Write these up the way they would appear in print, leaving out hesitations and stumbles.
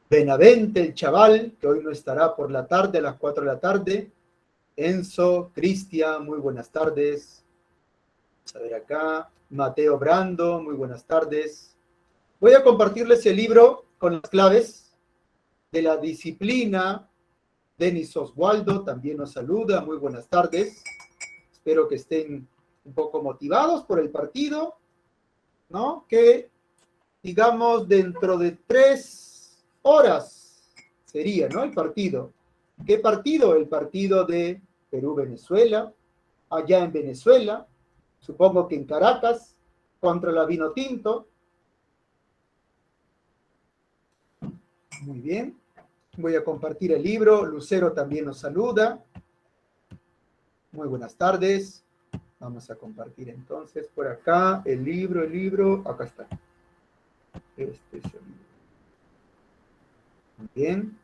Benavente, el chaval, que hoy no estará por la tarde, a las 4 de la tarde. Enzo, Cristian, muy buenas tardes. Vamos a ver acá. Mateo Brando, muy buenas tardes. Voy a compartirles el libro con las claves de la disciplina. Denis Oswaldo también nos saluda, muy buenas tardes. Espero que estén un poco motivados por el partido, ¿no? Que, digamos, dentro de 3 horas sería, ¿no? El partido. ¿Qué partido? El partido de Perú-Venezuela, allá en Venezuela, supongo que en Caracas, contra la Vinotinto. Muy bien. Voy a compartir el libro. Lucero también nos saluda. Muy buenas tardes. Vamos a compartir entonces por acá el libro. Acá está. Este es el libro. Muy bien.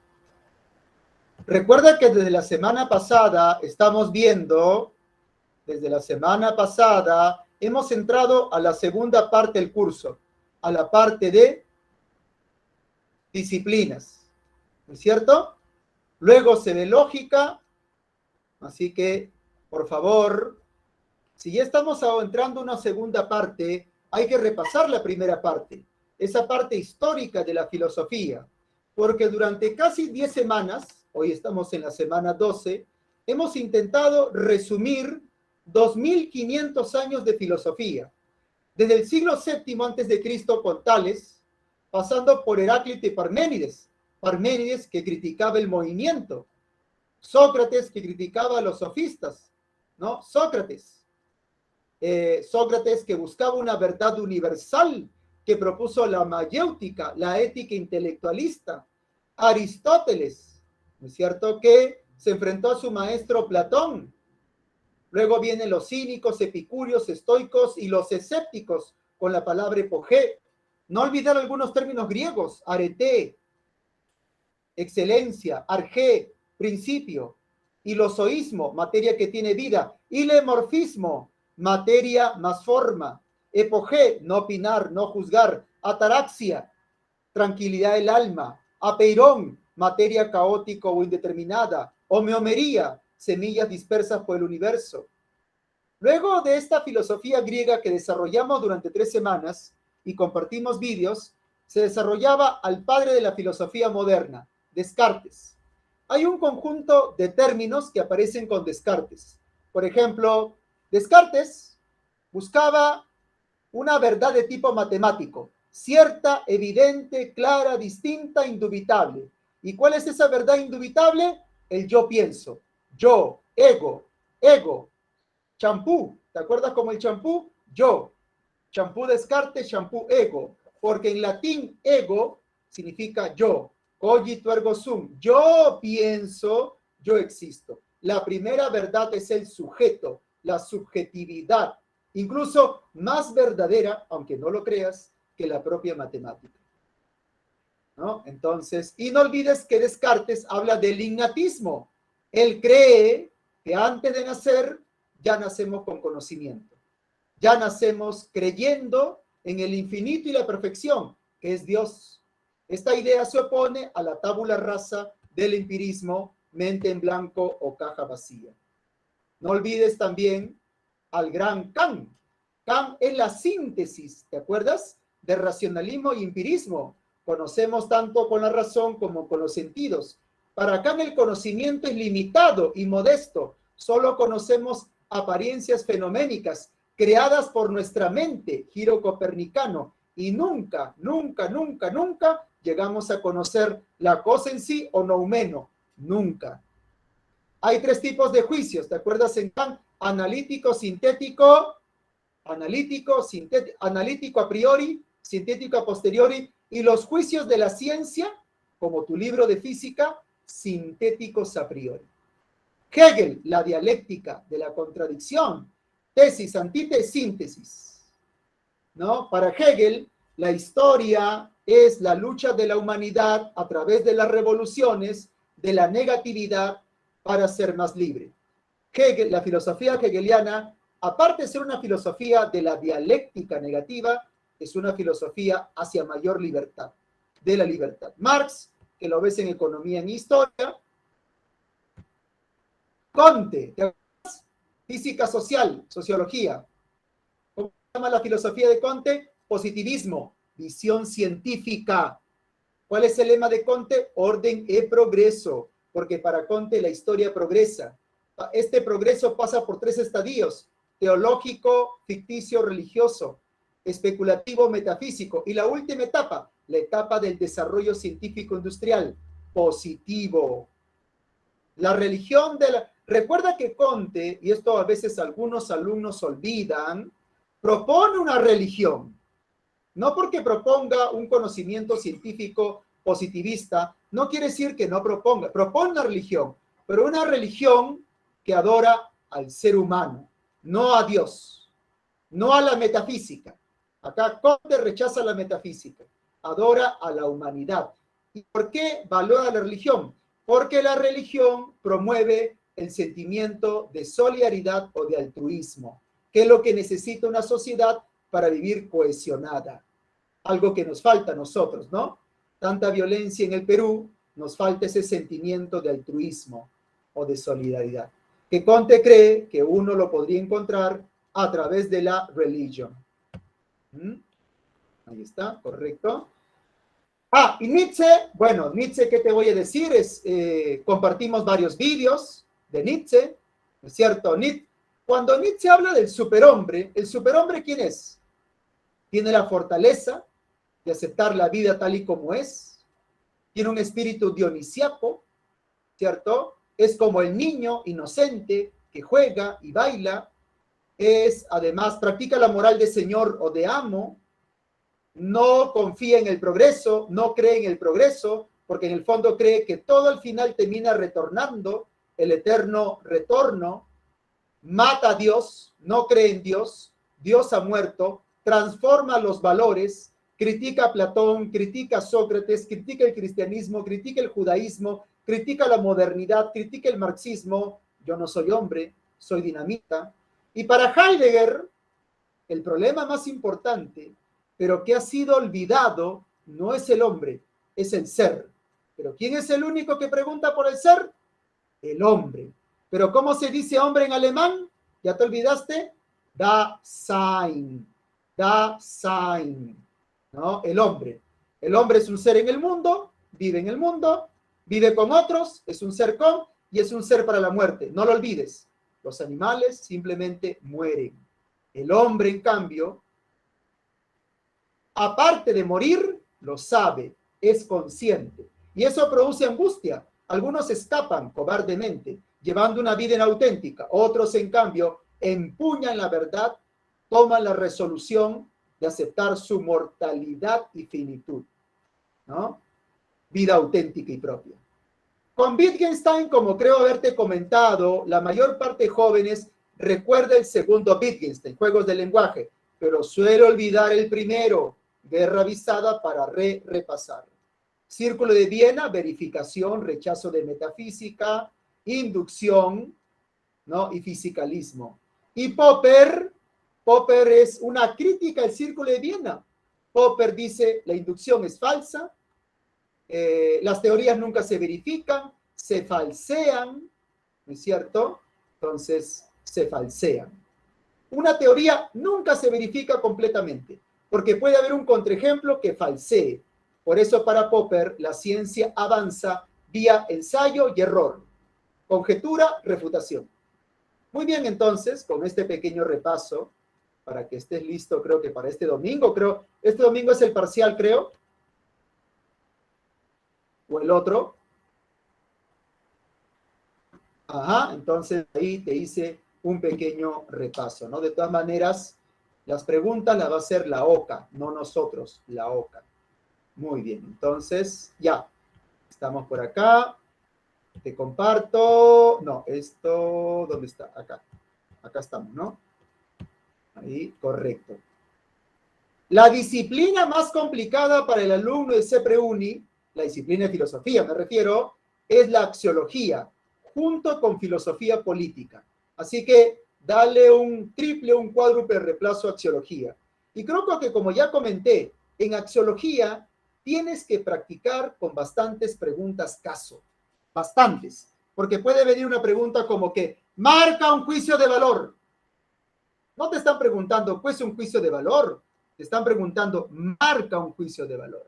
Recuerda que desde la semana pasada estamos viendo, hemos entrado a la segunda parte del curso, a la parte de disciplinas, ¿no es cierto? Luego se ve lógica, así que, por favor, si ya estamos entrando a una segunda parte, hay que repasar la primera parte, esa parte histórica de la filosofía, porque durante casi 10 semanas, hoy estamos en la semana 12, hemos intentado resumir 2500 años de filosofía, desde el siglo VII antes de Cristo con Tales, pasando por Heráclito y Parménides, Parménides que criticaba el movimiento, Sócrates que criticaba a los sofistas, ¿no? Sócrates que buscaba una verdad universal, que propuso la mayéutica, la ética intelectualista. Aristóteles, ¿no es cierto?, que se enfrentó a su maestro Platón. Luego vienen los cínicos, epicúreos, estoicos y los escépticos, con la palabra epogé. No olvidar algunos términos griegos: arete, excelencia; argé, principio; hilozoísmo, materia que tiene vida; hilemorfismo, materia más forma; epogé, no opinar, no juzgar; ataraxia, tranquilidad del alma; apeirón, materia caótica o indeterminada; homeomería, semillas dispersas por el universo. Luego de esta filosofía griega que desarrollamos durante 3 semanas y compartimos vídeos, se desarrollaba al padre de la filosofía moderna, Descartes. Hay un conjunto de términos que aparecen con Descartes. Por ejemplo, Descartes buscaba una verdad de tipo matemático, cierta, evidente, clara, distinta, indubitable. ¿Y cuál es esa verdad indubitable? El yo pienso, yo, ego, ego. Champú, ¿te acuerdas como el champú? Yo. Champú Descartes, champú ego, porque en latín ego significa yo. Cogito ergo sum, yo pienso, yo existo. La primera verdad es el sujeto, la subjetividad, incluso más verdadera, aunque no lo creas, que la propia matemática, ¿no? Entonces, y no olvides que Descartes habla del innatismo. Él cree que antes de nacer ya nacemos con conocimiento, ya nacemos creyendo en el infinito y la perfección, que es Dios. Esta idea se opone a la tabula rasa del empirismo, mente en blanco o caja vacía. No olvides también al gran Kant. Kant es la síntesis, ¿te acuerdas?, de racionalismo y empirismo. Conocemos tanto con la razón como con los sentidos. Para Kant el conocimiento es limitado y modesto. Solo conocemos apariencias fenoménicas creadas por nuestra mente, giro copernicano, y nunca, nunca, nunca, nunca llegamos a conocer la cosa en sí o noumeno, nunca. Hay 3 tipos de juicios, ¿te acuerdas en Kant? Analítico, sintético, analítico a priori, sintético a posteriori, y los juicios de la ciencia, como tu libro de física, sintéticos a priori. Hegel, la dialéctica de la contradicción, tesis, antítesis, síntesis, ¿no? Para Hegel, la historia es la lucha de la humanidad a través de las revoluciones, de la negatividad, para ser más libre. Hegel, la filosofía hegeliana, aparte de ser una filosofía de la dialéctica negativa, es una filosofía hacia mayor libertad, de la libertad. Marx, que lo ves en economía, en historia. Conte, física social, sociología. ¿Cómo se llama la filosofía de Conte? Positivismo, visión científica. ¿Cuál es el lema de Conte? Orden y progreso, porque para Conte la historia progresa. Este progreso pasa por 3 estadios: teológico, ficticio, religioso, especulativo, metafísico, y la última etapa, la etapa del desarrollo científico industrial, positivo. La religión de la... Recuerda que Conte, y esto a veces algunos alumnos olvidan, propone una religión. No porque proponga un conocimiento científico positivista, no quiere decir que no proponga. Propone una religión, pero una religión que adora al ser humano, no a Dios, no a la metafísica. Acá Conte rechaza la metafísica, adora a la humanidad. ¿Y por qué valora la religión? Porque la religión promueve el sentimiento de solidaridad o de altruismo, que es lo que necesita una sociedad para vivir cohesionada. Algo que nos falta a nosotros, ¿no? Tanta violencia en el Perú, nos falta ese sentimiento de altruismo o de solidaridad, que Conte cree que uno lo podría encontrar a través de la religión. Ahí está, correcto. Ah, y Nietzsche, bueno, Nietzsche, ¿qué te voy a decir? Compartimos varios vídeos de Nietzsche, ¿no es cierto? Cuando Nietzsche habla del superhombre, ¿el superhombre quién es? Tiene la fortaleza de aceptar la vida tal y como es, tiene un espíritu dionisiaco, ¿cierto? Es como el niño inocente que juega y baila, además, practica la moral de señor o de amo, no confía en el progreso, no cree en el progreso, porque en el fondo cree que todo al final termina retornando, el eterno retorno, mata a Dios, no cree en Dios, Dios ha muerto, transforma los valores, critica a Platón, critica a Sócrates, critica el cristianismo, critica el judaísmo, critica la modernidad, critica el marxismo. Yo no soy hombre, soy dinamita. Y para Heidegger, el problema más importante, pero que ha sido olvidado, no es el hombre, es el ser. Pero ¿quién es el único que pregunta por el ser? El hombre. Pero ¿cómo se dice hombre en alemán? ¿Ya te olvidaste? Dasein. Dasein. ¿No? El hombre. El hombre es un ser en el mundo, vive con otros, es un ser con y es un ser para la muerte. No lo olvides. Los animales simplemente mueren. El hombre, en cambio, aparte de morir, lo sabe, es consciente. Y eso produce angustia. Algunos escapan cobardemente, llevando una vida inauténtica. Otros, en cambio, empuñan la verdad, toman la resolución de aceptar su mortalidad y finitud, ¿no? Vida auténtica y propia. Con Wittgenstein, como creo haberte comentado, la mayor parte de jóvenes recuerda el segundo Wittgenstein, Juegos del Lenguaje, pero suele olvidar el primero, Guerra Avisada, para repasar. Círculo de Viena, verificación, rechazo de metafísica, inducción, ¿no? Y fisicalismo. Y Popper es una crítica al Círculo de Viena. Popper dice, la inducción es falsa, las teorías nunca se verifican, se falsean, ¿no es cierto? Entonces, se falsean. Una teoría nunca se verifica completamente, porque puede haber un contraejemplo que falsee. Por eso para Popper la ciencia avanza vía ensayo y error, conjetura, refutación. Muy bien, entonces, con este pequeño repaso, para que estés listo, creo que para este domingo, este domingo es el parcial, creo, o el otro. Ajá, entonces ahí te hice un pequeño repaso, ¿no? De todas maneras, las preguntas las va a hacer la OCA, no nosotros, la OCA. Muy bien, entonces ya, estamos por acá. Te comparto, no, esto, ¿dónde está? Acá estamos, ¿no? Ahí, correcto. La disciplina más complicada para el alumno de CEPREUNI, la disciplina de filosofía me refiero, es la axiología, junto con filosofía política. Así que dale un triple, un cuádruple reemplazo a axiología. Y creo que como ya comenté, en axiología tienes que practicar con bastantes preguntas caso. Bastantes. Porque puede venir una pregunta como que, marca un juicio de valor. No te están preguntando, pues un juicio de valor. Te están preguntando, marca un juicio de valor.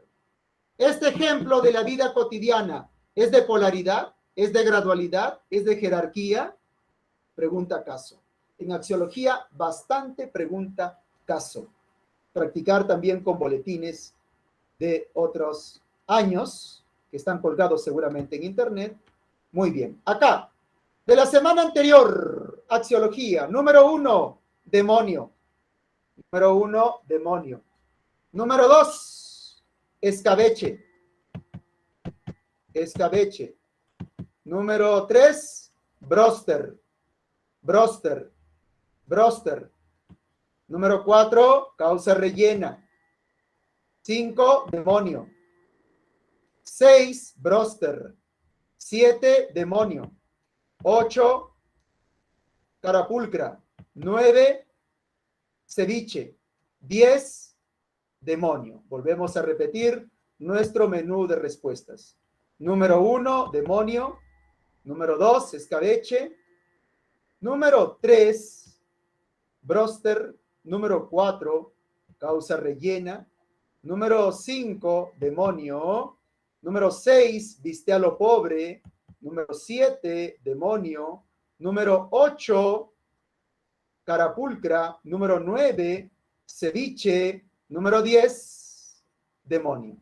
Este ejemplo de la vida cotidiana, ¿es de polaridad? ¿Es de gradualidad? ¿Es de jerarquía? Pregunta caso. En axiología, bastante pregunta caso. Practicar también con boletines de otros años que están colgados seguramente en internet. Muy bien. Acá, de la semana anterior, axiología. Número 1, demonio. Número 1, demonio. Número 2, escabeche. Escabeche. Número 3, broster. Broster. Broster. Número 4, causa rellena. 5, demonio. 6, broster. 7, demonio. 8, carapulcra. 9, ceviche. 10, demonio. Volvemos a repetir nuestro menú de respuestas. Número 1, demonio. Número 2, escabeche. Número 3, broster. Número 4, causa rellena. Número 5, demonio. Número 6, viste a lo pobre. Número 7, demonio. Número 8, carapulcra. Número 9, ceviche. Número 10, demonio.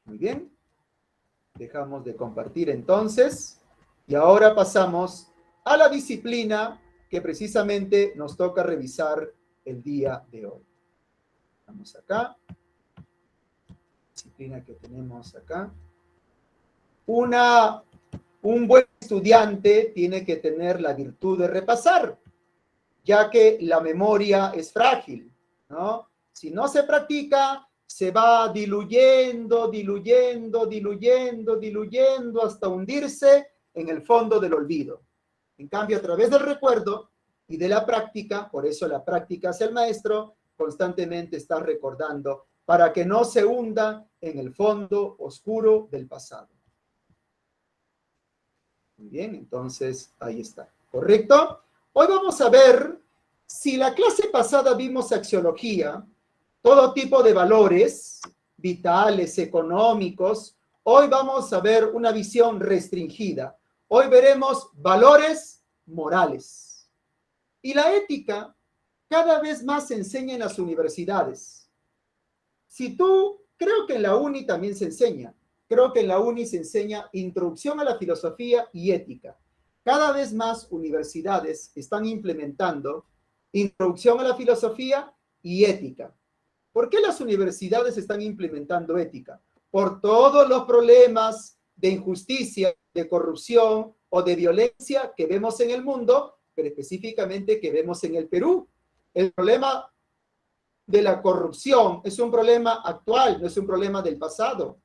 Muy bien. Dejamos de compartir entonces. Y ahora pasamos a la disciplina que precisamente nos toca revisar el día de hoy. Vamos acá. Disciplina que tenemos acá. Un buen estudiante tiene que tener la virtud de repasar, ya que la memoria es frágil, ¿no? Si no se practica, se va diluyendo, diluyendo, diluyendo, diluyendo hasta hundirse en el fondo del olvido. En cambio, a través del recuerdo y de la práctica, por eso la práctica hace el maestro, constantemente está recordando para que no se hunda en el fondo oscuro del pasado. Muy bien, entonces ahí está. ¿Correcto? Hoy vamos a ver, si la clase pasada vimos axiología, todo tipo de valores vitales, económicos, hoy vamos a ver una visión restringida. Hoy veremos valores morales. Y la ética cada vez más se enseña en las universidades. Creo que en la uni también se enseña. Creo que en la uni se enseña introducción a la filosofía y ética. Cada vez más universidades están implementando introducción a la filosofía y ética. ¿Por qué las universidades están implementando ética? Por todos los problemas de injusticia, de corrupción o de violencia que vemos en el mundo, pero específicamente que vemos en el Perú. El problema de la corrupción es un problema actual, no es un problema del pasado.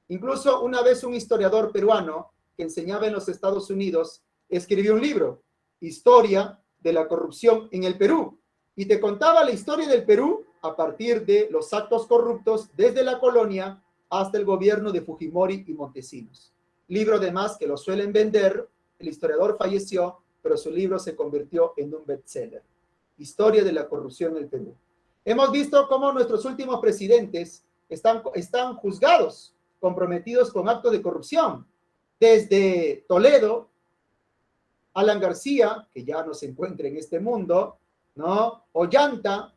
Incluso una vez un historiador peruano que enseñaba en los Estados Unidos escribió un libro, Historia de la corrupción en el Perú, y te contaba la historia del Perú a partir de los actos corruptos desde la colonia hasta el gobierno de Fujimori y Montesinos. Libro además que lo suelen vender, el historiador falleció, pero su libro se convirtió en un bestseller. Historia de la corrupción en el Perú. Hemos visto cómo nuestros últimos presidentes están juzgados, comprometidos con actos de corrupción. Desde Toledo, Alan García, que ya no se encuentra en este mundo, ¿no? Ollanta,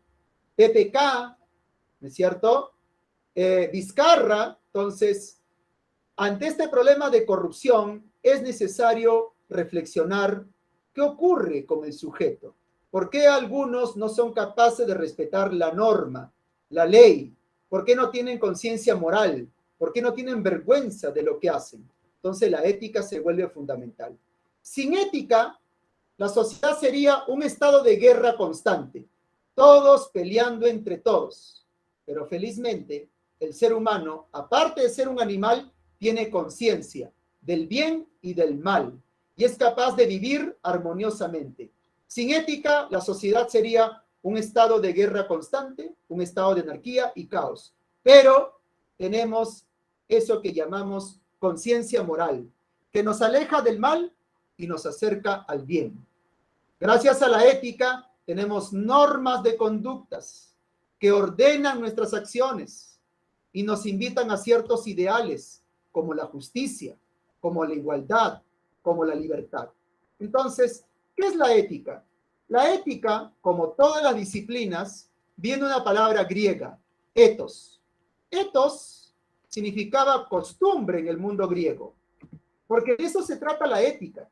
PPK, ¿no es cierto? Vizcarra. Entonces, ante este problema de corrupción, es necesario reflexionar qué ocurre con el sujeto. ¿Por qué algunos no son capaces de respetar la norma, la ley? ¿Por qué no tienen conciencia moral? ¿Por qué no tienen vergüenza de lo que hacen? Entonces, la ética se vuelve fundamental. Sin ética, la sociedad sería un estado de guerra constante, todos peleando entre todos. Pero felizmente, el ser humano, aparte de ser un animal, tiene conciencia del bien y del mal y es capaz de vivir armoniosamente. Sin ética, la sociedad sería un estado de guerra constante, un estado de anarquía y caos. Pero tenemos eso que llamamos conciencia moral, que nos aleja del mal y nos acerca al bien. Gracias a la ética tenemos normas de conductas que ordenan nuestras acciones y nos invitan a ciertos ideales como la justicia, como la igualdad, como la libertad. Entonces, ¿qué es la ética? La ética, como todas las disciplinas, viene de una palabra griega, ethos. Ethos significaba costumbre en el mundo griego, porque de eso se trata la ética.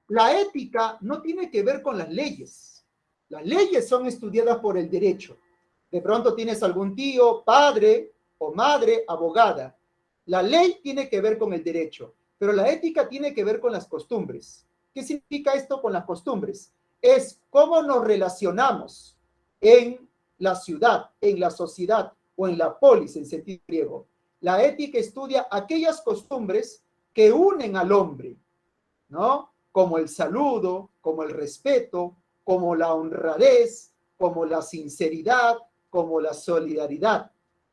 La ética no tiene que ver con las leyes. Las leyes son estudiadas por el derecho. De pronto tienes algún tío, padre o madre, abogada. La ley tiene que ver con el derecho, pero la ética tiene que ver con las costumbres. ¿Qué significa esto con las costumbres? Es cómo nos relacionamos en la ciudad, en la sociedad o en la polis en sentido griego. La ética estudia aquellas costumbres que unen al hombre, ¿no? Como el saludo, como el respeto, como la honradez, como la sinceridad, como la solidaridad,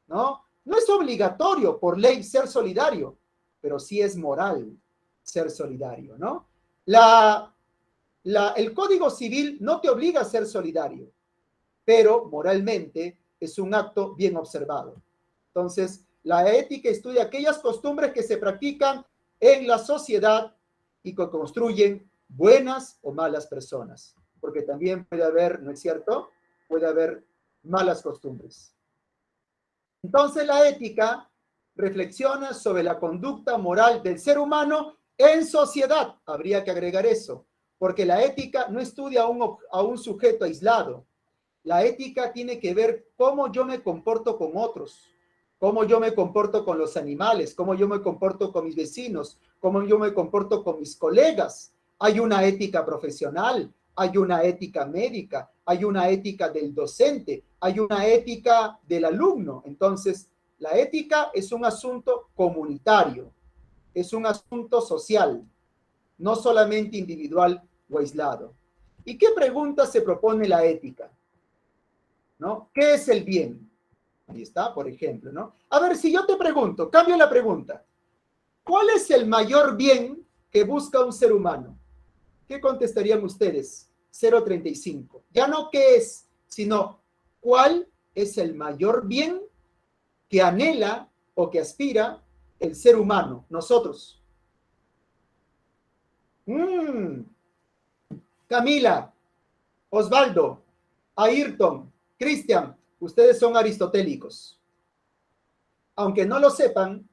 ¿no? No es obligatorio por ley ser solidario, pero sí es moral ser solidario, ¿no? El Código Civil no te obliga a ser solidario, pero moralmente es un acto bien observado. Entonces, la ética estudia aquellas costumbres que se practican en la sociedad y que construyen buenas o malas personas, porque también puede haber, ¿no es cierto? Puede haber malas costumbres. Entonces, la ética reflexiona sobre la conducta moral del ser humano en sociedad. Habría que agregar eso, porque la ética no estudia a un sujeto aislado. La ética tiene que ver cómo yo me comporto con otros, cómo yo me comporto con los animales, cómo yo me comporto con mis vecinos, cómo yo me comporto con mis colegas. Hay una ética profesional, hay una ética médica, hay una ética del docente, hay una ética del alumno. Entonces, la ética es un asunto comunitario, es un asunto social, no solamente individual o aislado. ¿Y qué pregunta se propone la ética? ¿No? ¿Qué es el bien? Ahí está, por ejemplo, ¿no? A ver, si yo te pregunto, cambio la pregunta. ¿Cuál es el mayor bien que busca un ser humano? ¿Qué contestarían ustedes? 0.35. Ya no qué es, sino cuál es el mayor bien que anhela o que aspira el ser humano, nosotros. Camila, Osvaldo, Ayrton, Cristian, ustedes son aristotélicos. Aunque no lo sepan,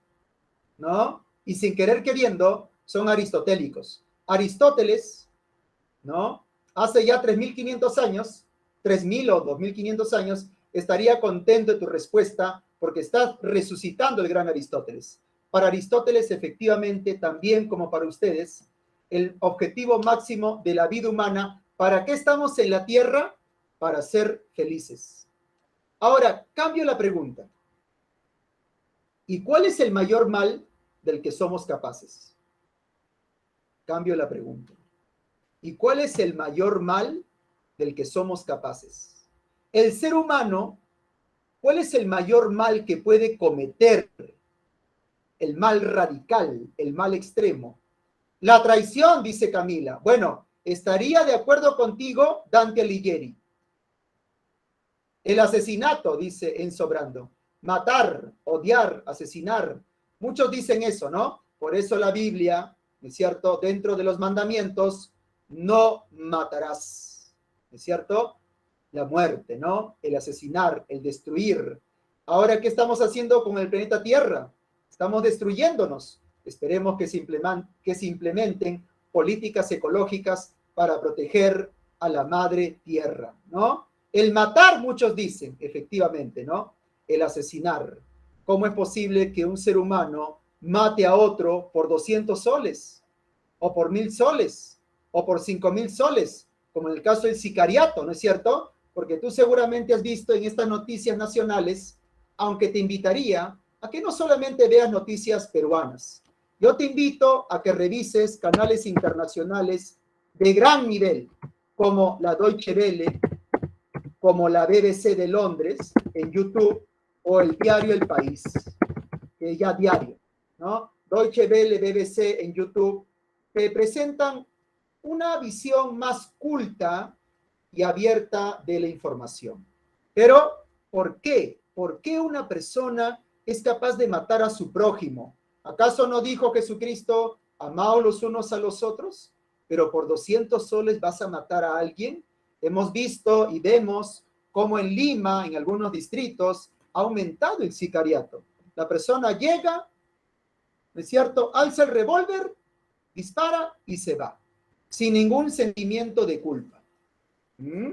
¿no? Y sin querer queriendo, son aristotélicos. Aristóteles, ¿no? Hace ya 3.500 años, 3.000 o 2.500 años, estaría contento de tu respuesta porque estás resucitando el gran Aristóteles. Para Aristóteles, efectivamente, también como para ustedes, el objetivo máximo de la vida humana, ¿para qué estamos en la tierra? Para ser felices. Ahora, cambio la pregunta. ¿Y cuál es el mayor mal del que somos capaces? Cambio la pregunta. ¿Y cuál es el mayor mal del que somos capaces? El ser humano, ¿cuál es el mayor mal que puede cometer? El mal radical, el mal extremo. La traición, dice Camila. Bueno, estaría de acuerdo contigo, Dante Alighieri. El asesinato, dice Enzo Brando. Matar, odiar, asesinar. Muchos dicen eso, ¿no? Por eso la Biblia, ¿no es cierto? Dentro de los mandamientos, no matarás, ¿no es cierto? La muerte, ¿no? El asesinar, el destruir. Ahora, ¿qué estamos haciendo con el planeta Tierra? Estamos destruyéndonos. Esperemos que se implementen políticas ecológicas para proteger a la madre Tierra, ¿no? El matar, muchos dicen, efectivamente, ¿no? El asesinar. ¿Cómo es posible que un ser humano mate a otro por 200 soles? ¿O por 1.000 soles? ¿O por 5.000 soles? Como en el caso del sicariato, ¿no es cierto? Porque tú seguramente has visto en estas noticias nacionales, aunque te invitaría a que no solamente veas noticias peruanas. Yo te invito a que revises canales internacionales de gran nivel, como la Deutsche Welle, como la BBC de Londres en YouTube o el diario El País, que ya diario, ¿no? Deutsche Welle, BBC en YouTube, que presentan una visión más culta y abierta de la información. Pero, ¿por qué? ¿Por qué una persona es capaz de matar a su prójimo? ¿Acaso no dijo Jesucristo, amaos los unos a los otros? Pero por 200 soles vas a matar a alguien. Hemos visto y vemos cómo en Lima, en algunos distritos, ha aumentado el sicariato. La persona llega, ¿no es cierto? Alza el revólver, dispara y se va, sin ningún sentimiento de culpa. ¿Mm?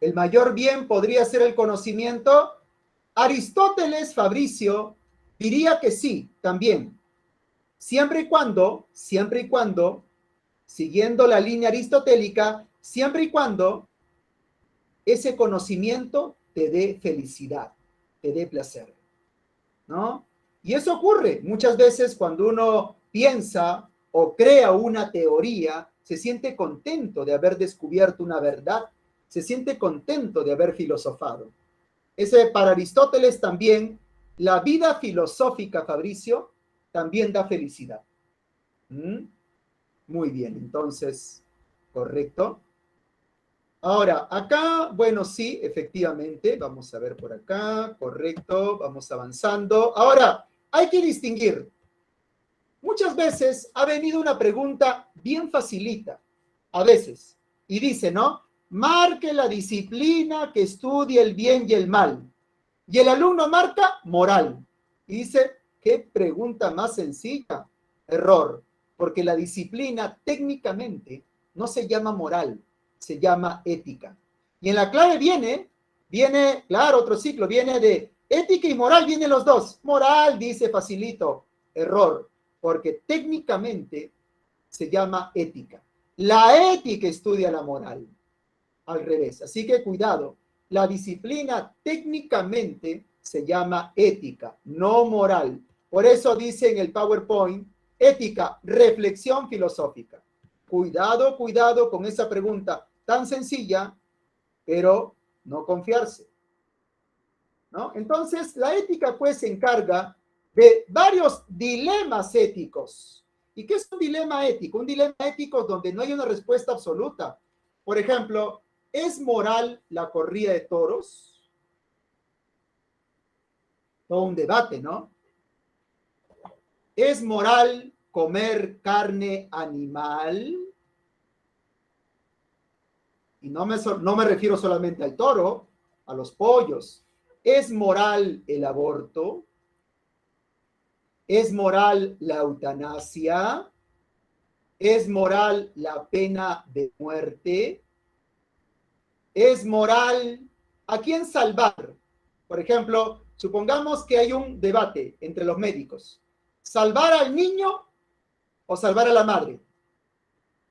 El mayor bien podría ser el conocimiento. Aristóteles, Fabricio, diría que sí, también. Siempre y cuando, siguiendo la línea aristotélica, siempre y cuando ese conocimiento te dé felicidad, te dé placer, ¿no? Y eso ocurre muchas veces cuando uno piensa o crea una teoría, se siente contento de haber descubierto una verdad, se siente contento de haber filosofado. Ese para Aristóteles también, la vida filosófica, Fabricio, también da felicidad. ¿Mm? Muy bien, entonces, correcto. Ahora, acá, bueno, sí, efectivamente, vamos a ver por acá, correcto, vamos avanzando. Ahora, hay que distinguir. Muchas veces ha venido una pregunta bien facilita, a veces, y dice, ¿no? Marque la disciplina que estudie el bien y el mal. Y el alumno marca moral. Y dice, ¿qué pregunta más sencilla? Error, porque la disciplina técnicamente no se llama moral, se llama ética. Y en la clave viene, claro, otro ciclo, viene de ética y moral, vienen los dos. Moral, dice facilito, error, porque técnicamente se llama ética. La ética estudia la moral, al revés. Así que cuidado, la disciplina técnicamente se llama ética, no moral. Por eso dice en el PowerPoint, ética, reflexión filosófica. Cuidado, cuidado con esa pregunta tan sencilla, pero no confiarse, ¿no? Entonces, la ética pues se encarga de varios dilemas éticos. ¿Y qué es un dilema ético? Un dilema ético donde no hay una respuesta absoluta. Por ejemplo, ¿es moral la corrida de toros? Todo un debate, ¿no? ¿Es moral comer carne animal? Y no me refiero solamente al toro, a los pollos. ¿Es moral el aborto? ¿Es moral la eutanasia? ¿Es moral la pena de muerte? ¿Es moral a quién salvar? Por ejemplo, supongamos que hay un debate entre los médicos. ¿Salvar al niño o salvar a la madre?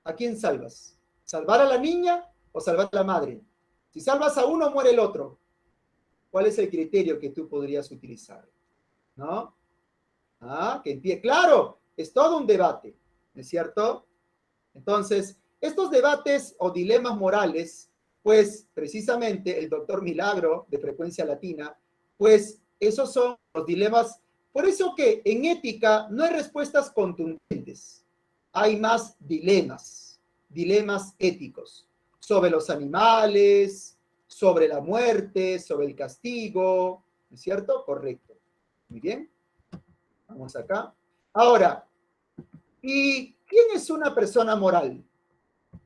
¿A quién salvas? ¿Salvar a la niña o salvar a la madre? Si salvas a uno, muere el otro. ¿Cuál es el criterio que tú podrías utilizar? ¿No? Claro, es todo un debate, ¿no es cierto? Entonces, estos debates o dilemas morales, pues precisamente el doctor Milagro de Frecuencia Latina, pues esos son los dilemas. Por eso que en ética no hay respuestas contundentes, hay más dilemas éticos sobre los animales, sobre la muerte, sobre el castigo, ¿no es cierto? Correcto. Muy bien. Vamos acá. Ahora, ¿y quién es una persona moral?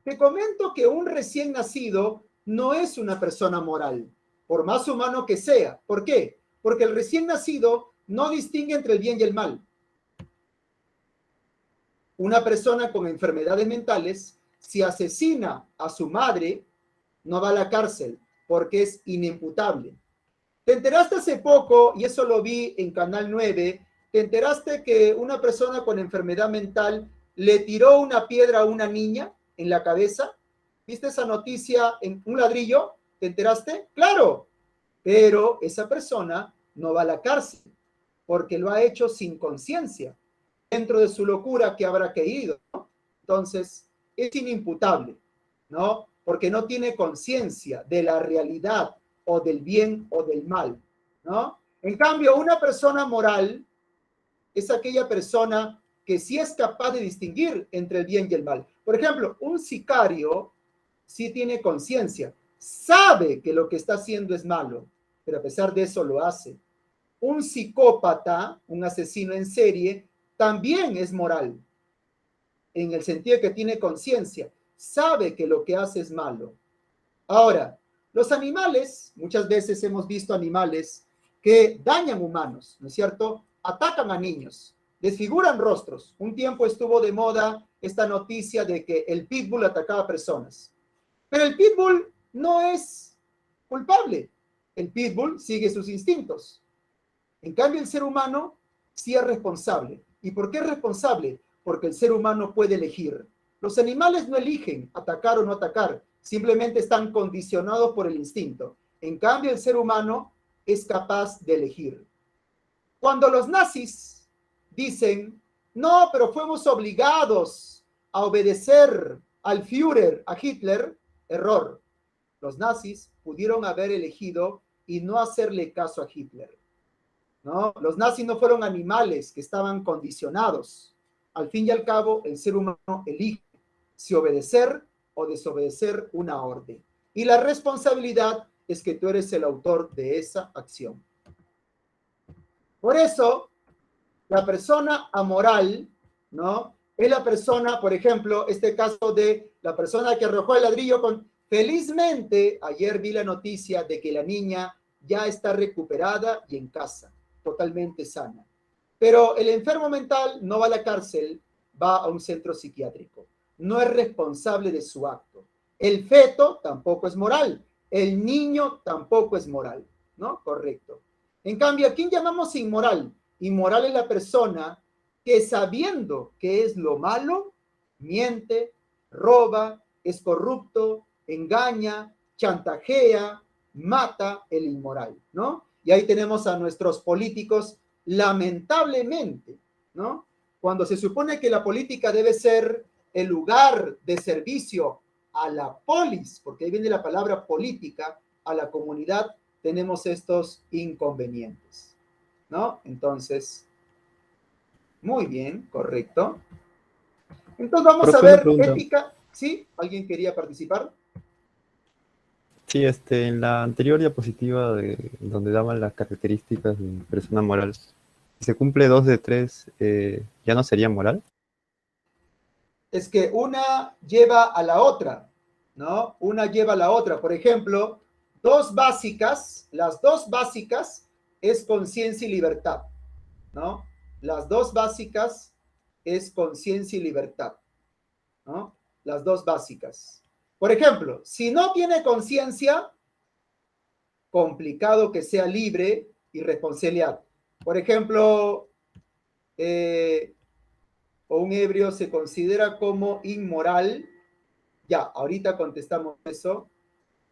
Te comento que un recién nacido no es una persona moral, por más humano que sea. ¿Por qué? Porque el recién nacido no distingue entre el bien y el mal. Una persona con enfermedades mentales, si asesina a su madre, no va a la cárcel porque es inimputable. ¿Te enteraste hace poco, y eso lo vi en Canal 9, te enteraste que una persona con enfermedad mental le tiró una piedra a una niña en la cabeza? ¿Viste esa noticia en un ladrillo? ¿Te enteraste? Claro, pero esa persona no va a la cárcel porque lo ha hecho sin conciencia, dentro de su locura que habrá caído, ¿no? Entonces, es inimputable, ¿no? porque no tiene conciencia de la realidad o del bien o del mal, ¿no? En cambio, una persona moral es aquella persona que sí es capaz de distinguir entre el bien y el mal. Por ejemplo, un sicario sí tiene conciencia, sabe que lo que está haciendo es malo, pero a pesar de eso lo hace. Un psicópata, un asesino en serie, también es moral, en el sentido de que tiene conciencia, sabe que lo que hace es malo. Ahora, los animales, muchas veces hemos visto animales que dañan humanos, ¿no es cierto? Atacan a niños, desfiguran rostros. Un tiempo estuvo de moda esta noticia de que el pitbull atacaba a personas. Pero el pitbull no es culpable. El pitbull sigue sus instintos. En cambio, el ser humano sí es responsable. ¿Y por qué es responsable? Porque el ser humano puede elegir. Los animales no eligen atacar o no atacar, simplemente están condicionados por el instinto. En cambio, el ser humano es capaz de elegir. Cuando los nazis dicen, no, pero fuimos obligados a obedecer al Führer, a Hitler, error. Los nazis pudieron haber elegido y no hacerle caso a Hitler, ¿no? Los nazis no fueron animales que estaban condicionados. Al fin y al cabo, el ser humano elige si obedecer o desobedecer una orden. Y la responsabilidad es que tú eres el autor de esa acción. Por eso, la persona amoral, ¿no? Es la persona, por ejemplo, este caso de la persona que arrojó el ladrillo con... Felizmente, ayer vi la noticia de que la niña ya está recuperada y en casa, totalmente sana. Pero el enfermo mental no va a la cárcel, va a un centro psiquiátrico. No es responsable de su acto. El feto tampoco es moral. El niño tampoco es moral, ¿no? Correcto. En cambio, ¿a quién llamamos inmoral? Inmoral es la persona que sabiendo que es lo malo, miente, roba, es corrupto, engaña, chantajea, mata el inmoral, ¿no? Y ahí tenemos a nuestros políticos, lamentablemente, ¿no? Cuando se supone que la política debe ser el lugar de servicio a la polis, porque ahí viene la palabra política, a la comunidad, tenemos estos inconvenientes, ¿no? Entonces, muy bien, correcto. Entonces vamos a Profe, una ver pregunta. ética, ¿sí? ¿Alguien quería participar? Sí, en la anterior diapositiva donde daban las características de persona moral, si se cumple 2 de 3, ¿ya no sería moral? Es que una lleva a la otra, ¿no? Una lleva a la otra. Por ejemplo, dos básicas, las dos básicas es conciencia y libertad, ¿no? Las dos básicas es conciencia y libertad, ¿no? Las dos básicas. Por ejemplo, si no tiene conciencia, complicado que sea libre y responsabilidad. Por ejemplo, o un ebrio se considera como inmoral. Ya, ahorita contestamos eso.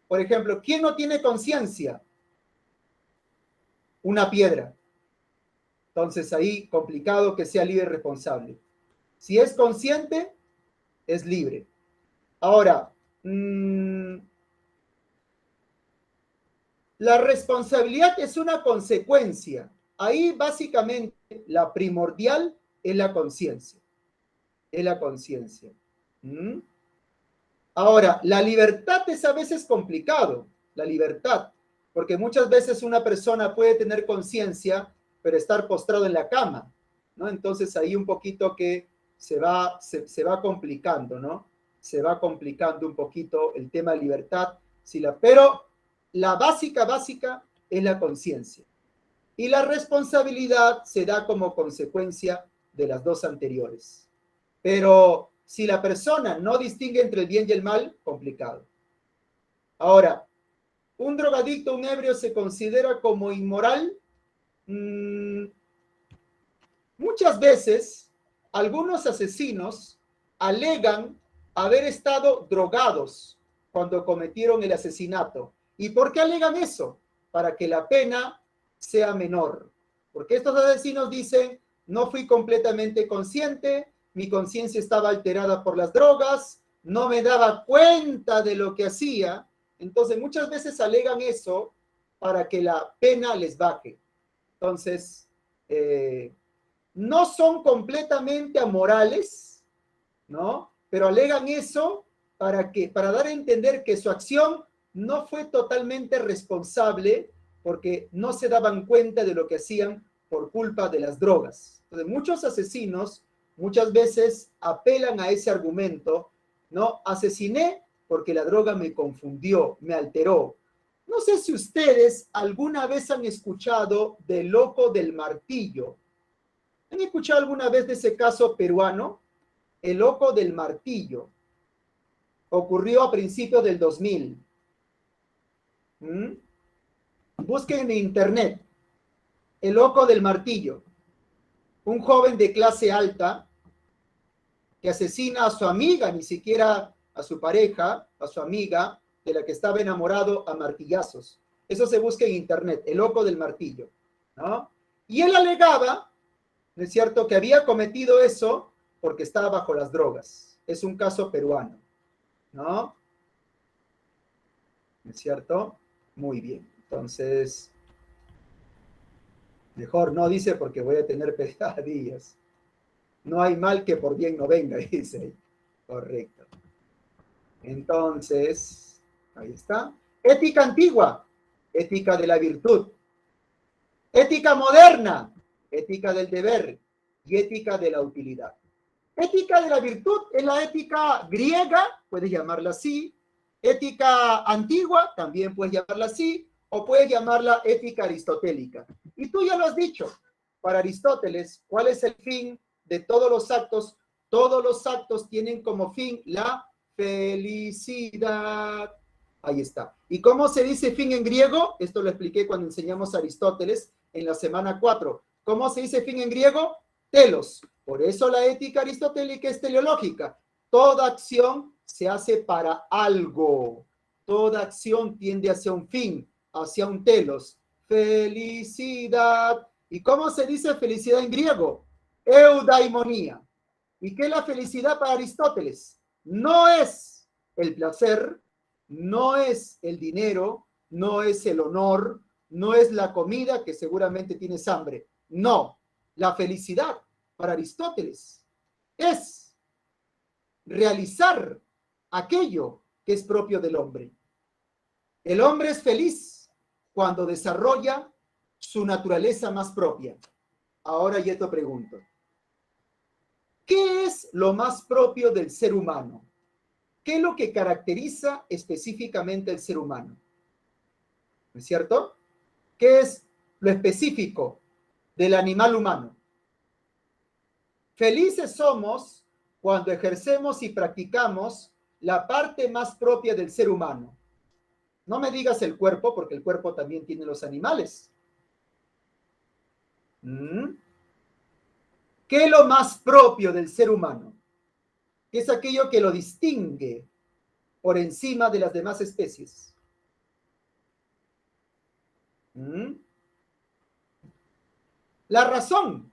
Por ejemplo, ¿quién no tiene conciencia? Una piedra. Entonces ahí complicado que sea libre y responsable. Si es consciente, es libre. Ahora, la responsabilidad es una consecuencia. Ahí básicamente la primordial es la conciencia. Es la conciencia. ¿Mm? Ahora, la libertad es a veces complicado, la libertad, porque muchas veces una persona puede tener conciencia, pero estar postrado en la cama, ¿no? Entonces ahí un poquito que se va complicando, ¿no? Se va complicando un poquito el tema de libertad, pero la básica es la conciencia. Y la responsabilidad se da como consecuencia de las dos anteriores. Pero si la persona no distingue entre el bien y el mal, complicado. Ahora, ¿un drogadicto, un ebrio se considera como inmoral? Muchas veces, algunos asesinos alegan haber estado drogados cuando cometieron el asesinato. ¿Y por qué alegan eso? Para que la pena sea menor. Porque estos asesinos dicen, no fui completamente consciente, mi conciencia estaba alterada por las drogas, no me daba cuenta de lo que hacía. Entonces muchas veces alegan eso para que la pena les baje. Entonces, no son completamente amorales, ¿no? Pero alegan eso para dar a entender que su acción no fue totalmente responsable porque no se daban cuenta de lo que hacían por culpa de las drogas. Entonces, muchos asesinos muchas veces apelan a ese argumento, ¿no? Asesiné porque la droga me confundió, me alteró. No sé si ustedes alguna vez han escuchado del loco del martillo. ¿Han escuchado alguna vez de ese caso peruano? El loco del martillo. Ocurrió a principios del 2000. Busquen en internet. El loco del martillo. Un joven de clase alta que asesina a su amiga, ni siquiera a su pareja, a su amiga, de la que estaba enamorado, a martillazos. Eso se busca en internet, el loco del martillo, ¿no? Y él alegaba, ¿no es cierto?, que había cometido eso porque estaba bajo las drogas. Es un caso peruano, ¿no? ¿No es cierto? Muy bien. Entonces, mejor no, dice, porque voy a tener pesadillas. No hay mal que por bien no venga, dice. Correcto. Entonces, ahí está. Ética antigua, ética de la virtud. Ética moderna, ética del deber y ética de la utilidad. Ética de la virtud es la ética griega, puedes llamarla así. Ética antigua, también puedes llamarla así, o puedes llamarla ética aristotélica. Y tú ya lo has dicho, para Aristóteles, ¿cuál es el fin de todos los actos? Todos los actos tienen como fin la felicidad. Ahí está. ¿Y cómo se dice fin en griego? Esto lo expliqué cuando enseñamos a Aristóteles en la semana 4. ¿Cómo se dice fin en griego? Telos. Por eso la ética aristotélica es teleológica. Toda acción se hace para algo. Toda acción tiende hacia un fin, hacia un telos. Felicidad. ¿Y cómo se dice felicidad en griego? Eudaimonía. ¿Y qué es la felicidad para Aristóteles? No es el placer, no es el dinero, no es el honor, no es la comida que seguramente tienes hambre. No, la felicidad para Aristóteles es realizar aquello que es propio del hombre. El hombre es feliz cuando desarrolla su naturaleza más propia. Ahora yo te pregunto, ¿qué es lo más propio del ser humano? ¿Qué es lo que caracteriza específicamente al ser humano? ¿No es cierto? ¿Qué es lo específico del animal humano? Felices somos cuando ejercemos y practicamos la parte más propia del ser humano. No me digas el cuerpo, porque el cuerpo también tiene los animales. ¿Qué es lo más propio del ser humano? ¿Qué es aquello que lo distingue por encima de las demás especies? La razón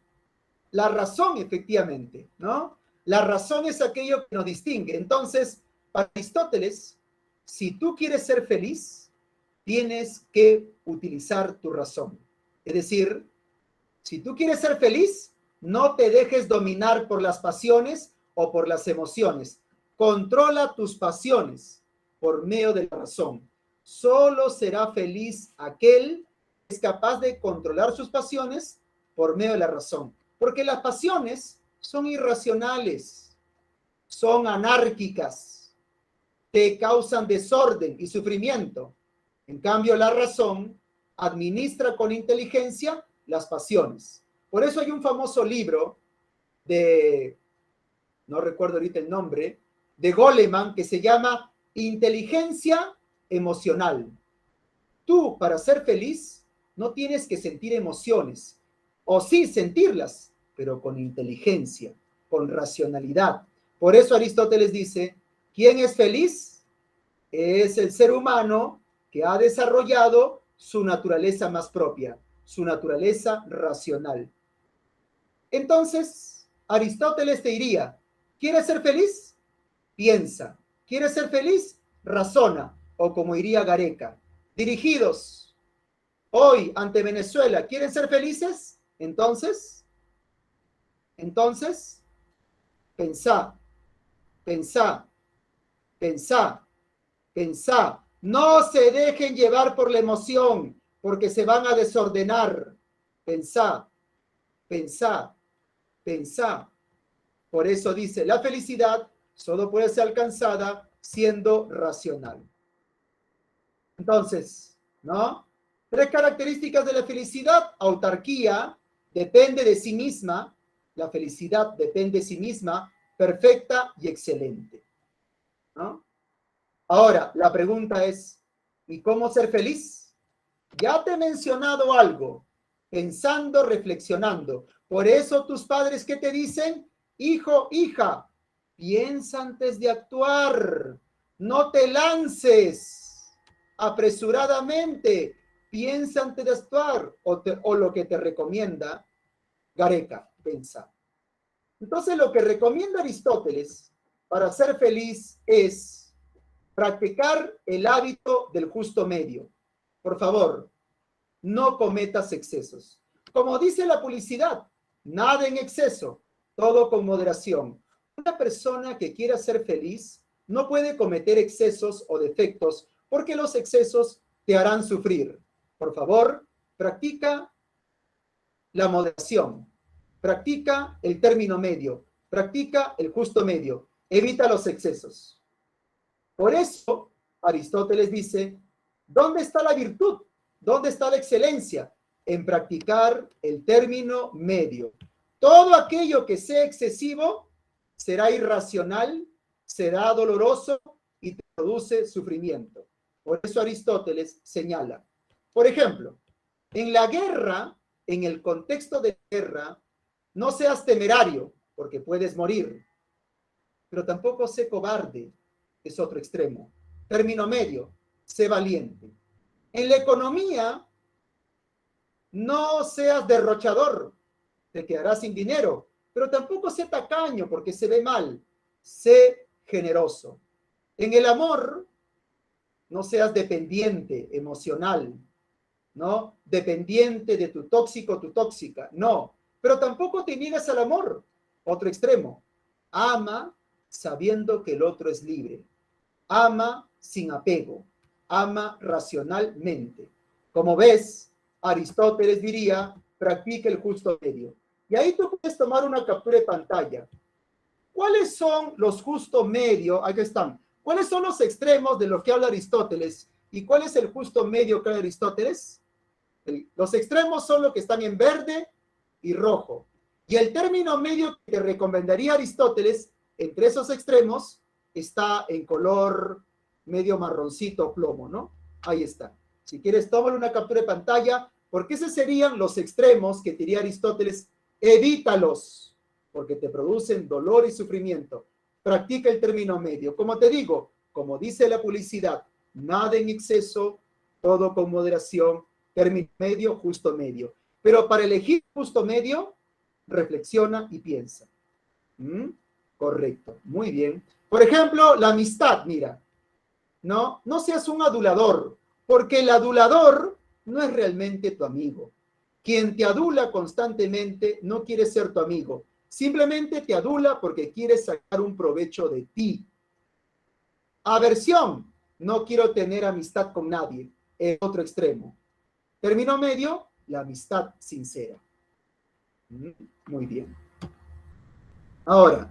efectivamente, ¿no? La razón es aquello que nos distingue. Entonces, para Aristóteles, si tú quieres ser feliz, tienes que utilizar tu razón. Es decir, si tú quieres ser feliz, no te dejes dominar por las pasiones o por las emociones. Controla tus pasiones por medio de la razón. Solo será feliz aquel que es capaz de controlar sus pasiones por medio de la razón. Porque las pasiones son irracionales, son anárquicas, te causan desorden y sufrimiento. En cambio, la razón administra con inteligencia las pasiones. Por eso hay un famoso libro de, no recuerdo ahorita el nombre, de Goleman, que se llama Inteligencia Emocional. Tú, para ser feliz, no tienes que sentir emociones, o sí sentirlas, pero con inteligencia, con racionalidad. Por eso Aristóteles dice, ¿quién es feliz? Es el ser humano que ha desarrollado su naturaleza más propia, su naturaleza racional. Entonces, Aristóteles te diría, ¿quieres ser feliz? Piensa, ¿Quieres ser feliz? Razona, o como diría Gareca, dirigidos hoy ante Venezuela, ¿quieren ser felices? Entonces, pensá, pensá, pensá, pensá. No se dejen llevar por la emoción, porque se van a desordenar. Pensá, pensá, pensá. Por eso dice, la felicidad solo puede ser alcanzada siendo racional. Entonces, ¿no? 3 características de la felicidad: autarquía, depende de sí misma, la felicidad depende de sí misma, perfecta y excelente, ¿no? Ahora, la pregunta es, ¿y cómo ser feliz? Ya te he mencionado algo, pensando, reflexionando. Por eso tus padres, ¿qué te dicen? Hijo, hija, piensa antes de actuar, no te lances apresuradamente, piensa antes de actuar, o lo que te recomienda Gareca, pensar. Entonces, lo que recomienda Aristóteles para ser feliz es practicar el hábito del justo medio. Por favor, no cometas excesos. Como dice la publicidad, nada en exceso, todo con moderación. Una persona que quiera ser feliz no puede cometer excesos o defectos porque los excesos te harán sufrir. Por favor, practica la moderación, practica el término medio, practica el justo medio, evita los excesos. Por eso, Aristóteles dice, ¿dónde está la virtud? ¿Dónde está la excelencia? En practicar el término medio. Todo aquello que sea excesivo será irracional, será doloroso y te produce sufrimiento. Por eso Aristóteles señala, por ejemplo, en la guerra, en el contexto de guerra, no seas temerario, porque puedes morir, pero tampoco sé cobarde, es otro extremo. Término medio, sé valiente. En la economía, no seas derrochador, te quedarás sin dinero, pero tampoco sé tacaño porque se ve mal, sé generoso. En el amor, no seas dependiente emocional, ¿no? Dependiente de tu tóxico, tu tóxica, no, pero tampoco te niegues al amor, otro extremo. Ama sabiendo que el otro es libre. Ama sin apego, ama racionalmente. Como ves, Aristóteles diría, practica el justo medio. Y ahí tú puedes tomar una captura de pantalla. ¿Cuáles son los justo medio? Aquí están. ¿Cuáles son los extremos de lo que habla Aristóteles? ¿Y cuál es el justo medio que habla Aristóteles? Los extremos son los que están en verde y rojo. Y el término medio que te recomendaría Aristóteles entre esos extremos está en color medio marroncito plomo, ¿no? Ahí está. Si quieres, tómale una captura de pantalla, porque esos serían los extremos que diría Aristóteles. Evítalos, porque te producen dolor y sufrimiento. Practica el término medio. Como te digo, como dice la publicidad, nada en exceso, todo con moderación, término medio, justo medio. Pero para elegir justo medio, reflexiona y piensa. Correcto, muy bien. Por ejemplo, la amistad, mira, no seas un adulador, porque el adulador no es realmente tu amigo. Quien te adula constantemente no quiere ser tu amigo, simplemente te adula porque quiere sacar un provecho de ti. Aversión, no quiero tener amistad con nadie, es otro extremo. Término medio, la amistad sincera. Muy bien. Ahora,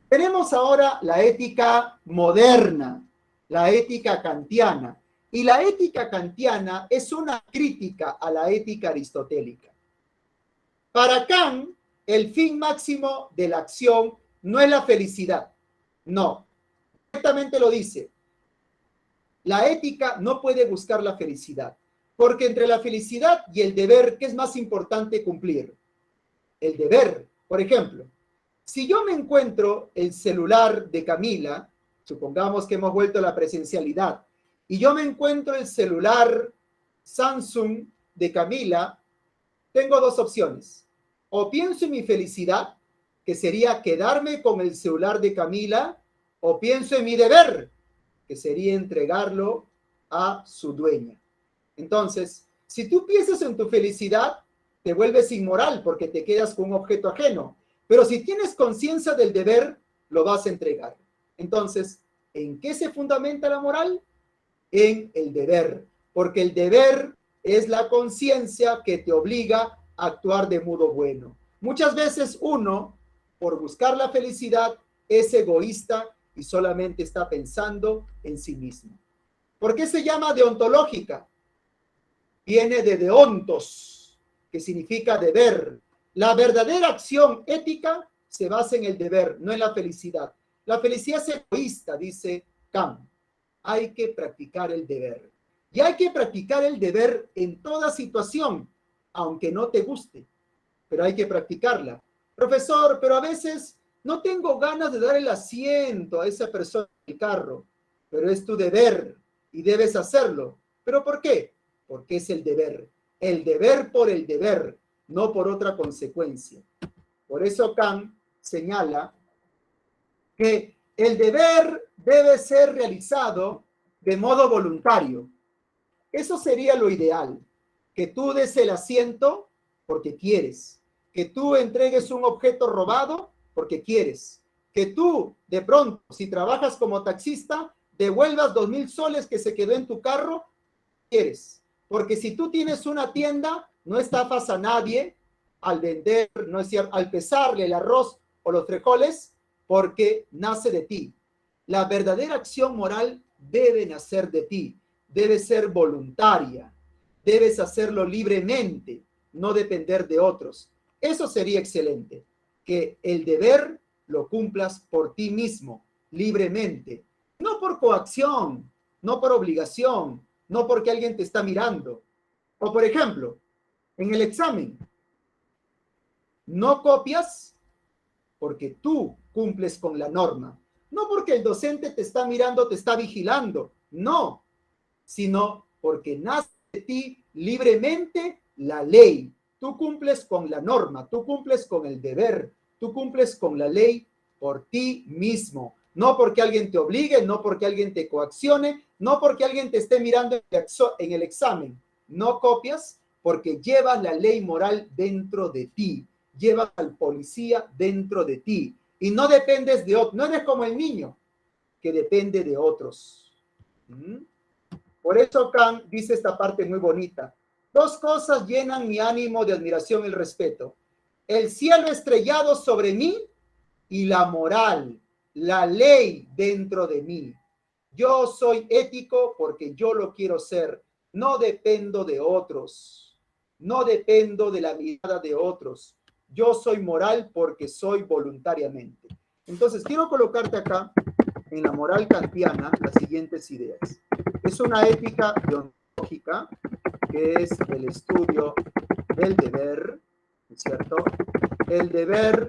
tenemos ahora la ética moderna, la ética kantiana. Y la ética kantiana es una crítica a la ética aristotélica. Para Kant, el fin máximo de la acción no es la felicidad. No, directamente lo dice. La ética no puede buscar la felicidad, porque entre la felicidad y el deber, ¿qué es más importante cumplir? El deber. Por ejemplo, si yo me encuentro el celular de Camila, supongamos que hemos vuelto a la presencialidad, y yo me encuentro el celular Samsung de Camila, tengo dos opciones. O pienso en mi felicidad, que sería quedarme con el celular de Camila, o pienso en mi deber, que sería entregarlo a su dueña. Entonces, si tú piensas en tu felicidad, te vuelves inmoral porque te quedas con un objeto ajeno. Pero si tienes conciencia del deber, lo vas a entregar. Entonces, ¿en qué se fundamenta la moral? En el deber, porque el deber es la conciencia que te obliga a actuar de modo bueno. Muchas veces uno, por buscar la felicidad, es egoísta y solamente está pensando en sí mismo. ¿Por qué se llama deontológica? Viene de deontos, que significa deber. La verdadera acción ética se basa en el deber, no en la felicidad. La felicidad es egoísta, dice Kant. Hay que practicar el deber. Y hay que practicar el deber en toda situación, aunque no te guste, pero hay que practicarla. Profesor, pero a veces no tengo ganas de dar el asiento a esa persona en el carro, pero es tu deber y debes hacerlo. ¿Pero por qué? Porque es el deber. El deber por el deber, no por otra consecuencia. Por eso Kant señala que el deber debe ser realizado de modo voluntario. Eso sería lo ideal, que tú des el asiento porque quieres, que tú entregues un objeto robado porque quieres, que tú de pronto, si trabajas como taxista, devuelvas 2,000 soles que se quedó en tu carro, quieres. Porque si tú tienes una tienda, no estafas a nadie al vender, no es cierto, al pesarle el arroz o los frijoles, porque nace de ti. La verdadera acción moral debe nacer de ti, debe ser voluntaria, debes hacerlo libremente, no depender de otros. Eso sería excelente, que el deber lo cumplas por ti mismo, libremente, no por coacción, no por obligación, no porque alguien te está mirando. O por ejemplo, en el examen, no copias porque tú cumples con la norma, no porque el docente te está mirando, te está vigilando, no, sino porque nace de ti libremente la ley. Tú cumples con la norma, tú cumples con el deber, tú cumples con la ley por ti mismo, no porque alguien te obligue, no porque alguien te coaccione, no porque alguien te esté mirando en el examen. No copias porque llevas la ley moral dentro de ti, llevas al policía dentro de ti y no dependes de otros, no eres como el niño que depende de otros. Por eso Kant dice esta parte muy bonita. Dos cosas llenan mi ánimo de admiración y respeto. El cielo estrellado sobre mí y la moral, la ley dentro de mí. Yo soy ético porque yo lo quiero ser. No dependo de otros. No dependo de la mirada de otros. Yo soy moral porque soy voluntariamente. Entonces, quiero colocarte acá en la moral kantiana las siguientes ideas. Es una ética deontológica que es el estudio del deber, ¿no es cierto? El deber,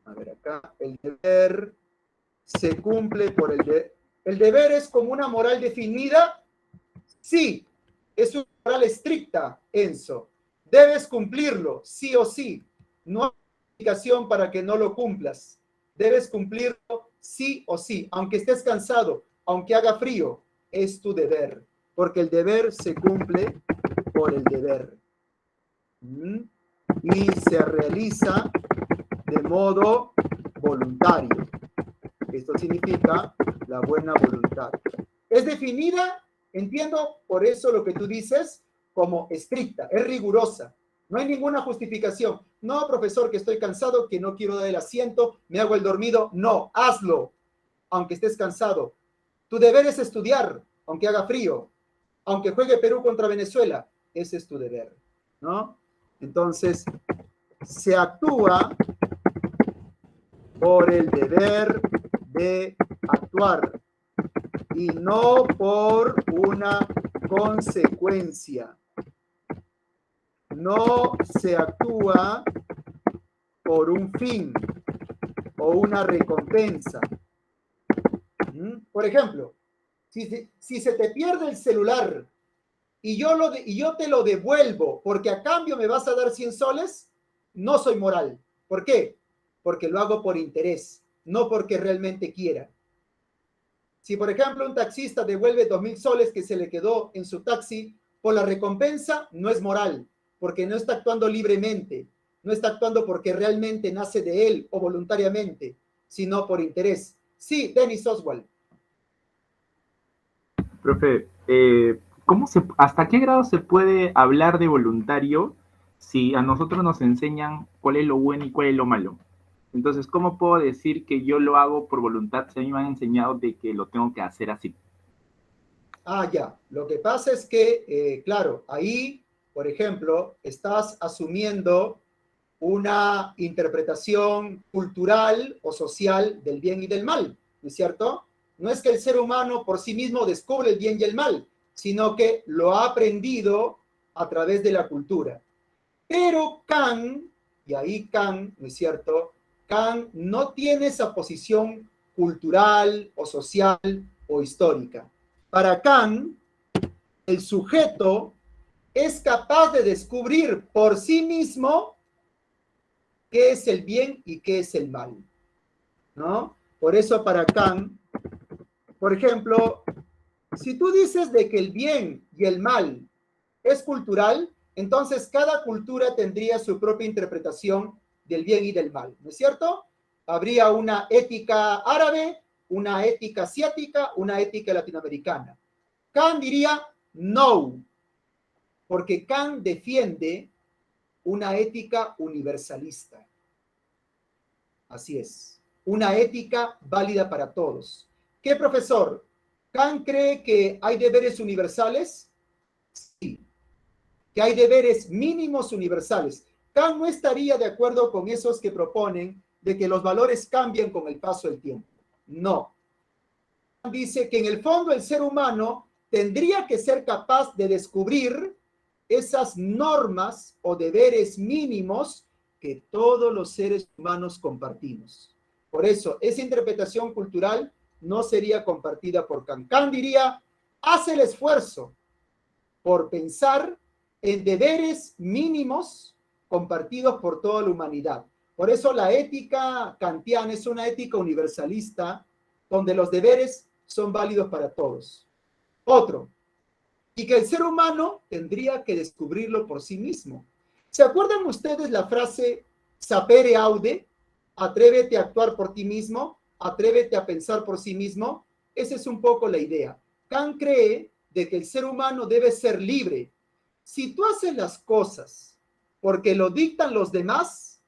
a ver acá, el deber se cumple por el deber. ¿El deber es como una moral definida? Sí, es una moral estricta, Enzo. Debes cumplirlo, sí o sí. No hay explicación para que no lo cumplas. Debes cumplirlo sí o sí, aunque estés cansado, aunque haga frío, es tu deber, porque el deber se cumple por el deber. Y se realiza de modo voluntario. Esto significa la buena voluntad. Es definida, entiendo, por eso lo que tú dices, como estricta, es rigurosa. No hay ninguna justificación. No, profesor, que estoy cansado, que no quiero dar el asiento, me hago el dormido. No, hazlo, aunque estés cansado. Tu deber es estudiar, aunque haga frío, aunque juegue Perú contra Venezuela. Ese es tu deber, ¿no? Entonces, se actúa por el deber de actuar y no por una consecuencia. No se actúa por un fin o una recompensa. Por ejemplo, si se te pierde el celular y yo te lo devuelvo porque a cambio me vas a dar 100 soles, no soy moral. ¿Por qué? Porque lo hago por interés. no porque realmente quiera. Si, por ejemplo, un taxista devuelve 2.000 soles que se le quedó en su taxi por la recompensa, no es moral, porque no está actuando libremente, no está actuando porque realmente nace de él o voluntariamente, sino por interés. Sí, Dennis Oswald. Profe, ¿hasta qué grado se puede hablar de voluntario si a nosotros nos enseñan cuál es lo bueno y cuál es lo malo? Entonces, ¿cómo puedo decir que yo lo hago por voluntad si a mí me han enseñado de que lo tengo que hacer así? Ah, ya. Lo que pasa es que, claro, ahí, por ejemplo, estás asumiendo una interpretación cultural o social del bien y del mal, ¿no es cierto? No es que el ser humano por sí mismo descubre el bien y el mal, sino que lo ha aprendido a través de la cultura. Pero Kant, y ahí Kant, ¿no es cierto? Kant no tiene esa posición cultural o social o histórica. Para Kant, el sujeto es capaz de descubrir por sí mismo qué es el bien y qué es el mal, ¿no? Por eso para Kant, por ejemplo, si tú dices de que el bien y el mal es cultural, entonces cada cultura tendría su propia interpretación del bien y del mal, ¿no es cierto? Habría una ética árabe, una ética asiática, una ética latinoamericana. Kant diría no, porque Kant defiende una ética universalista. Así es, una ética válida para todos. ¿Qué, profesor? ¿Kant cree que hay deberes universales? Sí. ¿Que hay deberes mínimos universales? Kant no estaría de acuerdo con esos que proponen de que los valores cambian con el paso del tiempo. No. Kant dice que en el fondo el ser humano tendría que ser capaz de descubrir esas normas o deberes mínimos que todos los seres humanos compartimos. Por eso, esa interpretación cultural no sería compartida por Kant. Kant diría, hace el esfuerzo por pensar en deberes mínimos compartidos por toda la humanidad. Por eso la ética kantiana es una ética universalista donde los deberes son válidos para todos. Otro, y que el ser humano tendría que descubrirlo por sí mismo. ¿Se acuerdan ustedes la frase sapere aude? Atrévete a actuar por ti mismo, atrévete a pensar por sí mismo. Esa es un poco la idea. Kant cree de que el ser humano debe ser libre. Si tú haces las cosas porque lo dictan los demás,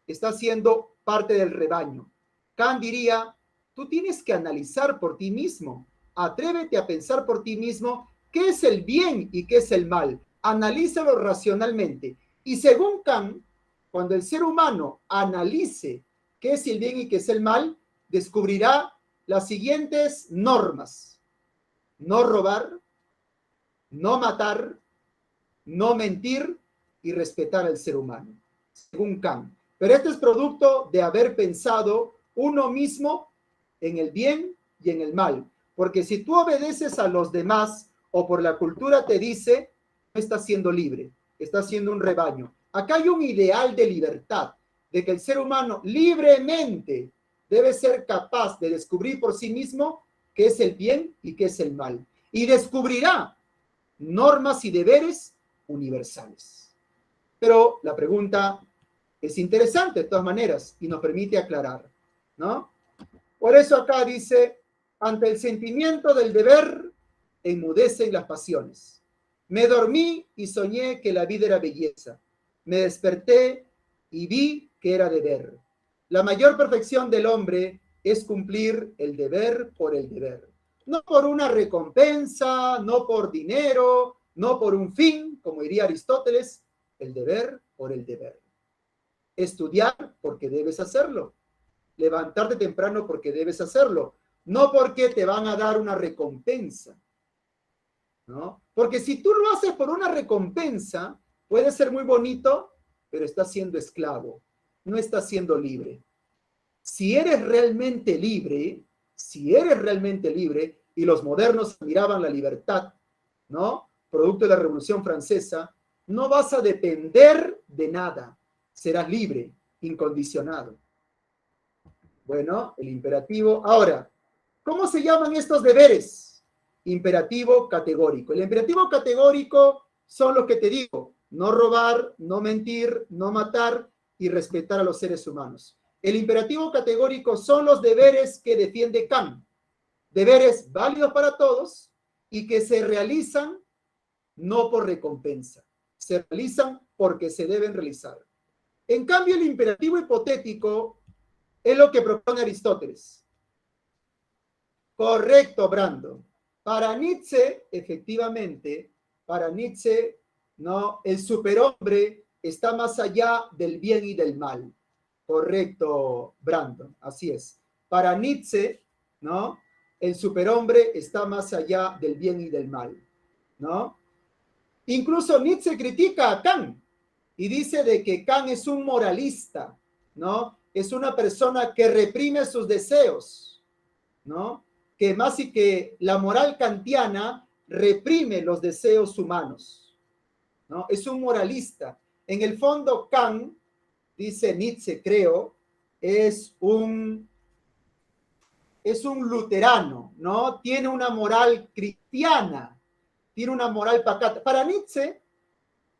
estás siendo parte del rebaño. Kant diría, tú tienes que analizar por ti mismo, atrévete a pensar por ti mismo qué es el bien y qué es el mal. Analízalo racionalmente. Y según Kant, cuando el ser humano analice qué es el bien y qué es el mal, descubrirá las siguientes normas: no robar, no matar, no mentir y respetar al ser humano, según Kant. Pero esto es producto de haber pensado uno mismo en el bien y en el mal. Porque si tú obedeces a los demás o por la cultura te dice, no estás siendo libre, estás siendo un rebaño. Acá hay un ideal de libertad, de que el ser humano libremente debe ser capaz de descubrir por sí mismo qué es el bien y qué es el mal. Y descubrirá normas y deberes universales. Pero la pregunta es interesante de todas maneras y nos permite aclarar, ¿no? Por eso acá dice, ante el sentimiento del deber, enmudecen las pasiones. Me dormí y soñé que la vida era belleza. Me desperté y vi que era deber. La mayor perfección del hombre es cumplir el deber por el deber. No por una recompensa, no por dinero, no por un fin, como diría Aristóteles, el deber por el deber. Estudiar porque debes hacerlo. Levantarte temprano porque debes hacerlo. No porque te van a dar una recompensa, ¿no? Porque si tú lo haces por una recompensa, puede ser muy bonito, pero estás siendo esclavo, no estás siendo libre. Si eres realmente libre, y los modernos miraban la libertad, ¿no? Producto de la Revolución Francesa, no vas a depender de nada, serás libre, incondicionado. Bueno, el imperativo. Ahora, ¿cómo se llaman estos deberes? Imperativo categórico. El imperativo categórico son los que te digo: no robar, no mentir, no matar y respetar a los seres humanos. El imperativo categórico son los deberes que defiende Kant. Deberes válidos para todos y que se realizan no por recompensa. Se realizan porque se deben realizar. En cambio, el imperativo hipotético es lo que propone Aristóteles. Correcto, Brandon. Para Nietzsche, efectivamente, para Nietzsche, ¿no? El superhombre está más allá del bien y del mal. Correcto, Brandon, así es. Para Nietzsche, ¿no? El superhombre está más allá del bien y del mal, ¿no? Incluso Nietzsche critica a Kant y dice de que Kant es un moralista, ¿no? Es una persona que reprime sus deseos, ¿no? Que más y que la moral kantiana reprime los deseos humanos, ¿no? Es un moralista. En el fondo, Kant, dice Nietzsche, creo, es un luterano, ¿no? Tiene una moral cristiana, tiene una moral pacata. Para Nietzsche,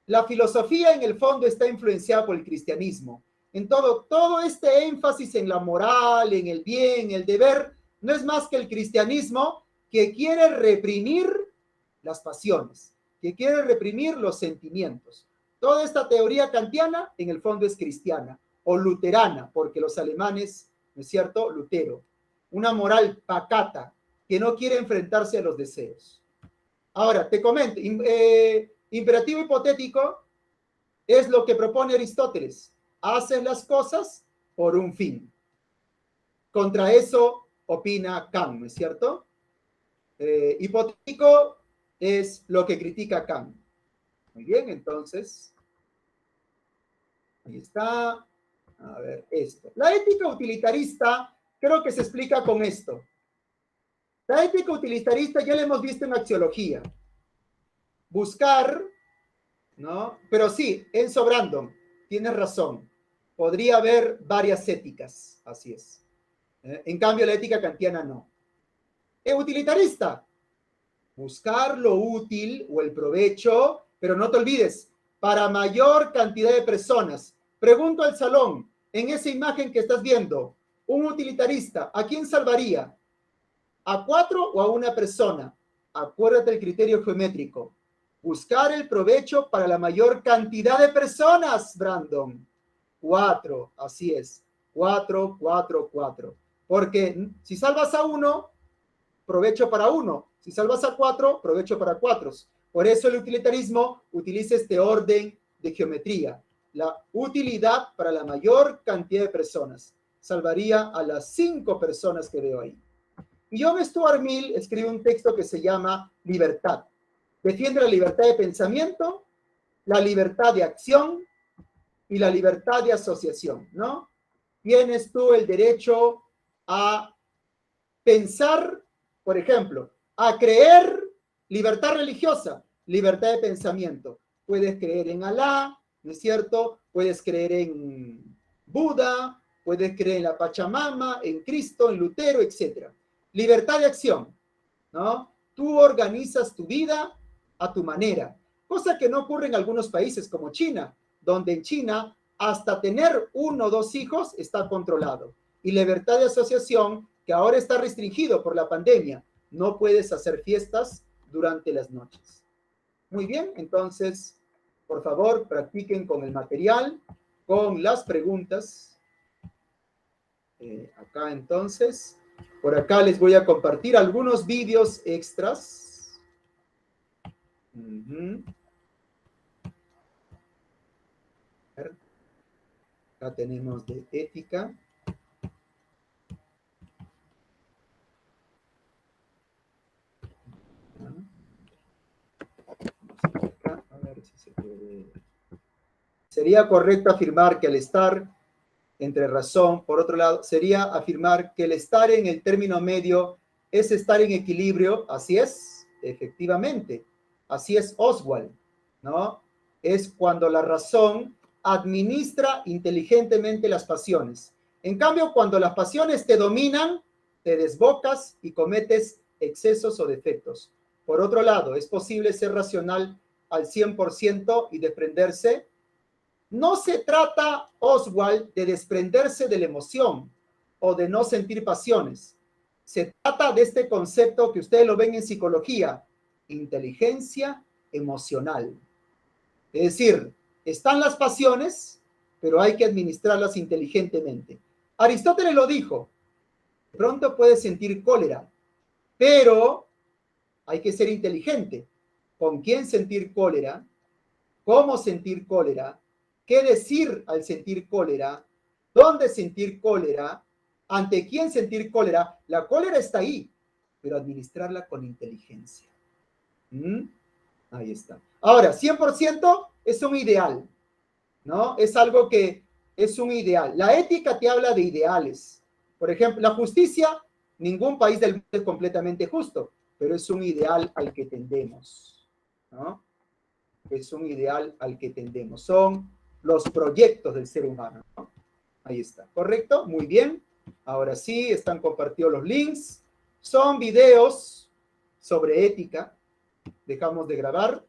la filosofía en el fondo está influenciada por el cristianismo. En todo este énfasis en la moral, en el bien, el deber, no es más que el cristianismo que quiere reprimir las pasiones, que quiere reprimir los sentimientos. Toda esta teoría kantiana en el fondo es cristiana o luterana, porque los alemanes, ¿no es cierto? Lutero. Una moral pacata que no quiere enfrentarse a los deseos. Ahora, te comento, imperativo hipotético es lo que propone Aristóteles. Haces las cosas por un fin. Contra eso opina Kant, ¿no es cierto? Hipotético es lo que critica Kant. Muy bien, entonces, ahí está. A ver, esto. La ética utilitarista creo que se explica con esto. La ética utilitarista ya la hemos visto en axiología. Buscar, ¿no? Pero sí, Enzo Brandon, tienes razón. Podría haber varias éticas, así es. En cambio, la ética kantiana no. Utilitarista, buscar lo útil o el provecho, pero no te olvides, para mayor cantidad de personas. Pregunto al salón, en esa imagen que estás viendo, un utilitarista, ¿a quién salvaría? ¿A 4 o a una persona? Acuérdate el criterio geométrico. Buscar el provecho para la mayor cantidad de personas, Brandon. 4, así es. 4, 4, 4. Porque si salvas a 1, provecho para 1. Si salvas a 4, provecho para 4. Por eso el utilitarismo utiliza este orden de geometría. La utilidad para la mayor cantidad de personas. Salvaría a las 5 personas que veo ahí. Y John Stuart Mill escribe un texto que se llama Libertad. Defiende la libertad de pensamiento, la libertad de acción y la libertad de asociación, ¿no? Tienes tú el derecho a pensar, por ejemplo, a creer, libertad religiosa, libertad de pensamiento. Puedes creer en Alá, ¿no es cierto? Puedes creer en Buda, puedes creer en la Pachamama, en Cristo, en Lutero, etc. Libertad de acción, ¿no? Tú organizas tu vida a tu manera, cosa que no ocurre en algunos países como China, donde en China hasta tener 1 o 2 hijos está controlado. Y libertad de asociación, que ahora está restringido por la pandemia. No puedes hacer fiestas durante las noches. Muy bien, entonces, por favor, practiquen con el material, con las preguntas. Acá entonces, por acá les voy a compartir algunos vídeos extras. Acá tenemos de ética. A ver si se puede. Sería correcto afirmar que al estar entre razón, por otro lado, sería afirmar que el estar en el término medio es estar en equilibrio. Así es, efectivamente. Así es Oswald, ¿no? Es cuando la razón administra inteligentemente las pasiones. En cambio, cuando las pasiones te dominan, te desbocas y cometes excesos o defectos. Por otro lado, ¿es posible ser racional al 100% y desprenderse? No se trata, Oswald, de desprenderse de la emoción o de no sentir pasiones. Se trata de este concepto que ustedes lo ven en psicología, inteligencia emocional. Es decir, están las pasiones, pero hay que administrarlas inteligentemente. Aristóteles lo dijo, de pronto puedes sentir cólera, pero hay que ser inteligente. ¿Con quién sentir cólera? ¿Cómo sentir cólera? ¿Qué decir al sentir cólera? ¿Dónde sentir cólera? ¿Ante quién sentir cólera? La cólera está ahí, pero administrarla con inteligencia. ¿Mm? Ahí está. Ahora, 100% es un ideal, ¿no? Es algo que es un ideal. La ética te habla de ideales. Por ejemplo, la justicia, ningún país del mundo es completamente justo, pero es un ideal al que tendemos, ¿no? Es un ideal al que tendemos. Son los proyectos del ser humano, ¿no? Ahí está, ¿correcto? Muy bien. Ahora sí, están compartidos los links. Son videos sobre ética. Dejamos de grabar.